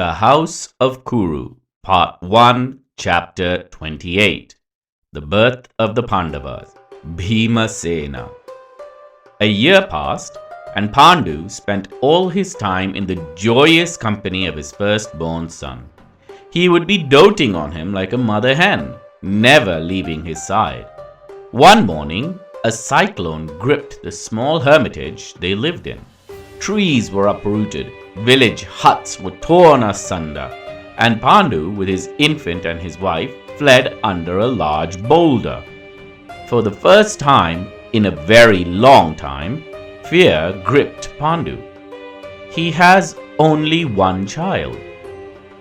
The House of Kuru, Part 1, Chapter 28. The Birth of the Pandavas, Bhimasena. A year passed, and Pandu spent all his time in the joyous company of his firstborn son. He would be doting on him like a mother hen, never leaving his side. One morning, a cyclone gripped the small hermitage they lived in. Trees were uprooted, village huts were torn asunder, and Pandu, with his infant and his wife, fled under a large boulder. For the first time in a very long time, fear gripped Pandu. He has only one child.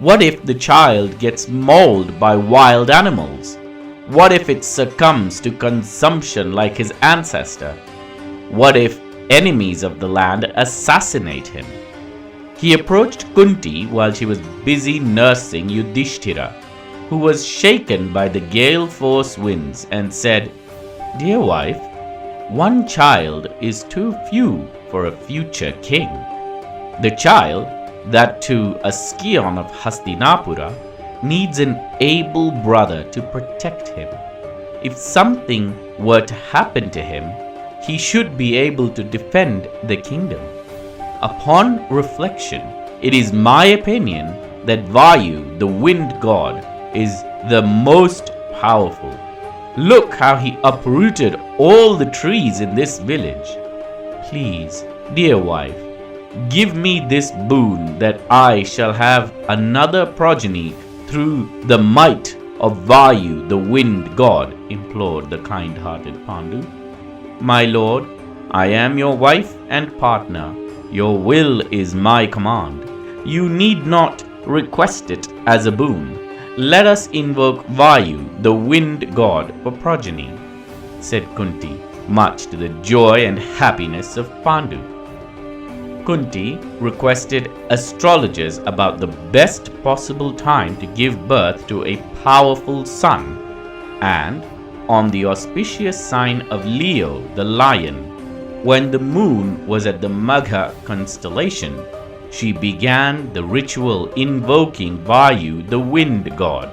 What if the child gets mauled by wild animals? What if it succumbs to consumption like his ancestor? What if enemies of the land assassinate him? He approached Kunti while she was busy nursing Yudhishthira, who was shaken by the gale-force winds, and said, "Dear wife, one child is too few for a future king. The child, that too a scion of Hastinapura, needs an able brother to protect him. If something were to happen to him, he should be able to defend the kingdom. Upon reflection, it is my opinion that Vayu, the wind god, is the most powerful. Look how he uprooted all the trees in this village. Please, dear wife, give me this boon that I shall have another progeny through the might of Vayu, the wind god," implored the kind-hearted Pandu. "My lord, I am your wife and partner. Your will is my command. You need not request it as a boon. Let us invoke Vayu, the wind god, for progeny," said Kunti, much to the joy and happiness of Pandu. Kunti requested astrologers about the best possible time to give birth to a powerful son, and on the auspicious sign of Leo, the lion, when the moon was at the Magha constellation, she began the ritual invoking Vayu, the wind god.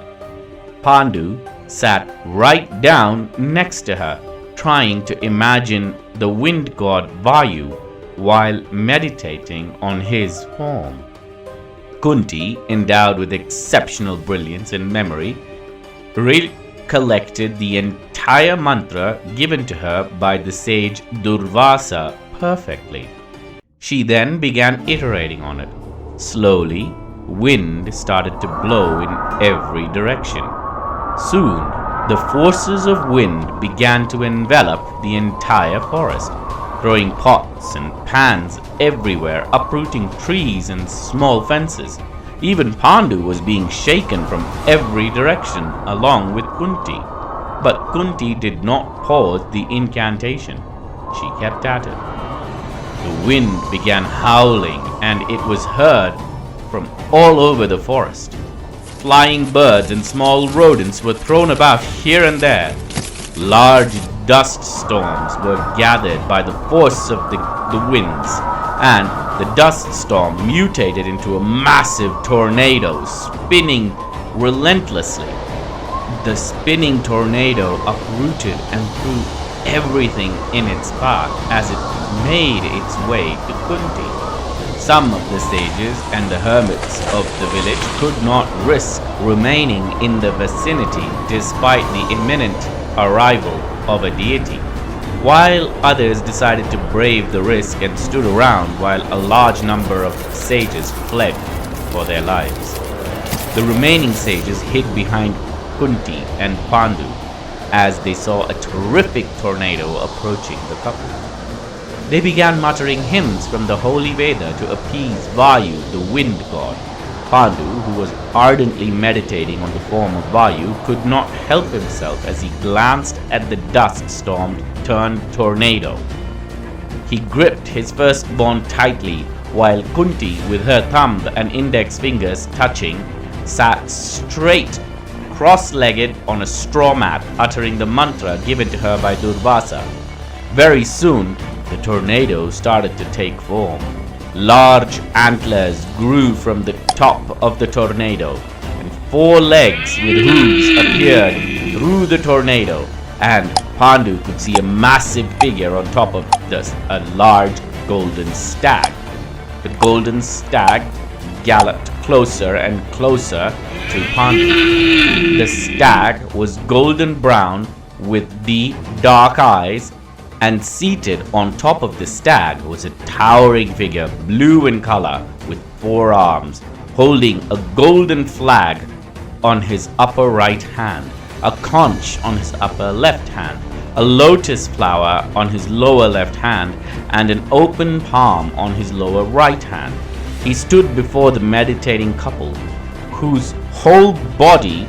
Pandu sat right down next to her, trying to imagine the wind god Vayu while meditating on his form. Kunti, endowed with exceptional brilliance and memory, recollected the entire mantra given to her by the sage Durvasa perfectly. She then began iterating on it. Slowly, wind started to blow in every direction. Soon, the forces of wind began to envelop the entire forest, throwing pots and pans everywhere, uprooting trees and small fences. Even Pandu was being shaken from every direction along with Kunti. But Kunti did not pause the incantation. She kept at it. The wind began howling, and it was heard from all over the forest. Flying birds and small rodents were thrown about here and there. Large dust storms were gathered by the force of the winds, and the dust storm mutated into a massive tornado, spinning relentlessly. The spinning tornado uprooted and threw everything in its path as it made its way to Kunti. Some of the sages and the hermits of the village could not risk remaining in the vicinity despite the imminent arrival of a deity, while others decided to brave the risk and stood around while a large number of sages fled for their lives. The remaining sages hid behind Kunti and Pandu as they saw a terrific tornado approaching the couple. They began muttering hymns from the holy Veda to appease Vayu, the wind god. Pandu, who was ardently meditating on the form of Vayu, could not help himself as he glanced at the dust storm turned tornado. He gripped his firstborn tightly, while Kunti, with her thumb and index fingers touching, sat straight, cross-legged on a straw mat, uttering the mantra given to her by Durvasa. Very soon, the tornado started to take form. Large antlers grew from the top of the tornado, and 4 legs with hooves appeared through the tornado, and Pandu could see a massive figure on top of a large golden stag. The golden stag galloped closer and closer to Pandu. The stag was golden brown with deep dark eyes, and seated on top of the stag was a towering figure, blue in color, with 4 arms, holding a golden flag on his upper right hand, a conch on his upper left hand, a lotus flower on his lower left hand, and an open palm on his lower right hand. He stood before the meditating couple, whose whole body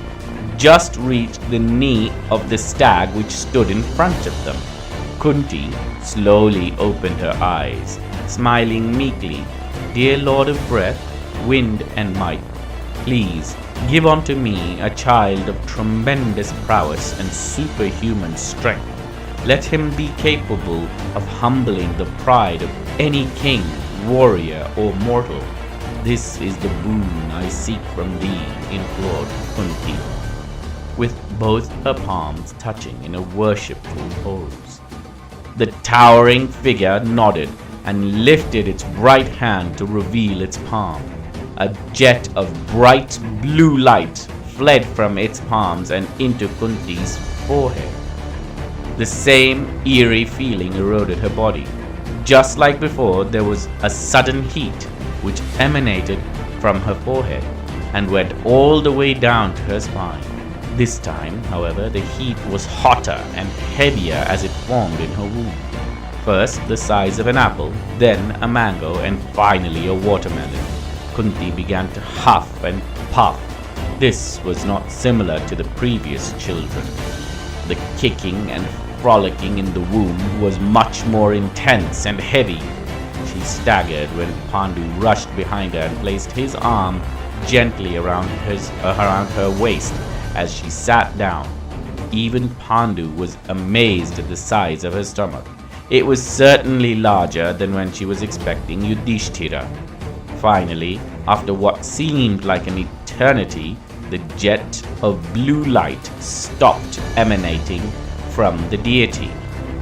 just reached the knee of the stag which stood in front of them. Kunti slowly opened her eyes, smiling meekly. "Dear Lord of breath, wind and might, please give unto me a child of tremendous prowess and superhuman strength. Let him be capable of humbling the pride of any king, warrior, or mortal. This is the boon I seek from thee," implored Kunti, with both her palms touching in a worshipful pose. The towering figure nodded and lifted its right hand to reveal its palm. A jet of bright blue light fled from its palms and into Kunti's forehead. The same eerie feeling eroded her body. Just like before, there was a sudden heat which emanated from her forehead and went all the way down to her spine. This time, however, the heat was hotter and heavier as it formed in her womb. First the size of an apple, then a mango, and finally a watermelon. Kunti began to huff and puff. This was not similar to the previous children. The kicking and frolicking in the womb was much more intense and heavy. She staggered when Pandu rushed behind her and placed his arm gently around her waist as she sat down. Even Pandu was amazed at the size of her stomach. It was certainly larger than when she was expecting Yudhishthira. Finally, after what seemed like an eternity, the jet of blue light stopped emanating from the deity.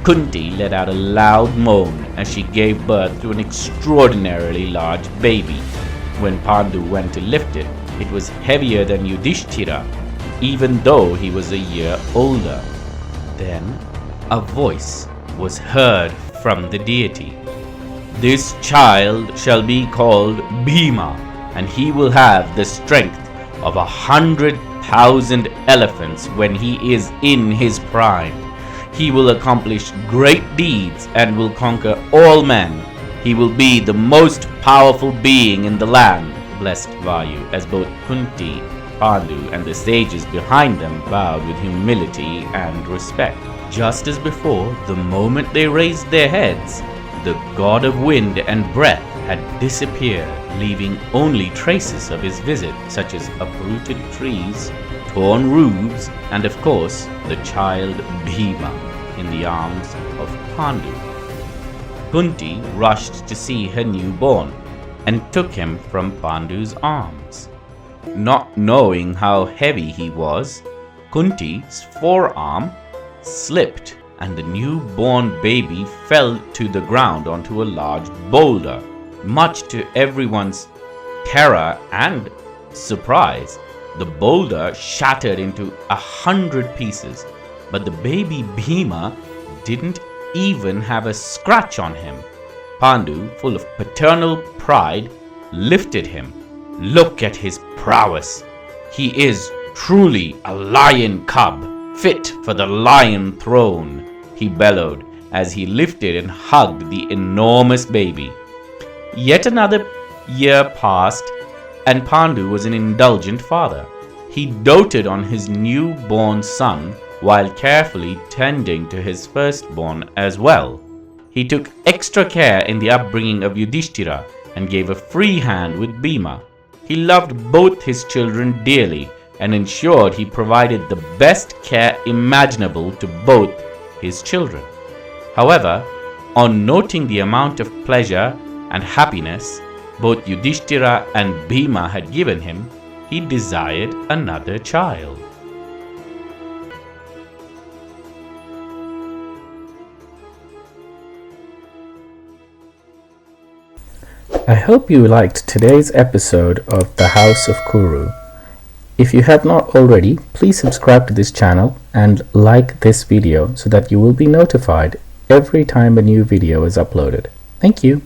Kunti let out a loud moan as she gave birth to an extraordinarily large baby. When Pandu went to lift it, it was heavier than Yudhishthira, even though he was a year older. Then a voice was heard from the deity. "This child shall be called Bhima, and he will have the strength of 100,000 elephants when he is in his prime. He will accomplish great deeds and will conquer all men. He will be the most powerful being in the land," blessed Vayu, as both Kunti, Pandu, and the sages behind them bowed with humility and respect. Just as before, the moment they raised their heads, the god of wind and breath had disappeared, leaving only traces of his visit, such as uprooted trees, torn roofs, and of course, the child Bhima in the arms of Pandu. Kunti rushed to see her newborn and took him from Pandu's arms. Not knowing how heavy he was, Kunti's forearm slipped and the newborn baby fell to the ground onto a large boulder. Much to everyone's terror and surprise, the boulder shattered into 100 pieces, but the baby Bhima didn't even have a scratch on him. Pandu, full of paternal pride, lifted him. "Look at his prowess. He is truly a lion cub, fit for the lion throne," he bellowed as he lifted and hugged the enormous baby. Yet another year passed, and Pandu was an indulgent father. He doted on his newborn son while carefully tending to his firstborn as well. He took extra care in the upbringing of Yudhishthira and gave a free hand with Bhima. He loved both his children dearly and ensured he provided the best care imaginable to both his children. However, on noting the amount of pleasure and happiness both Yudhishthira and Bhima had given him, he desired another child. I hope you liked today's episode of The House of Kuru. If you have not already, please subscribe to this channel and like this video so that you will be notified every time a new video is uploaded. Thank you.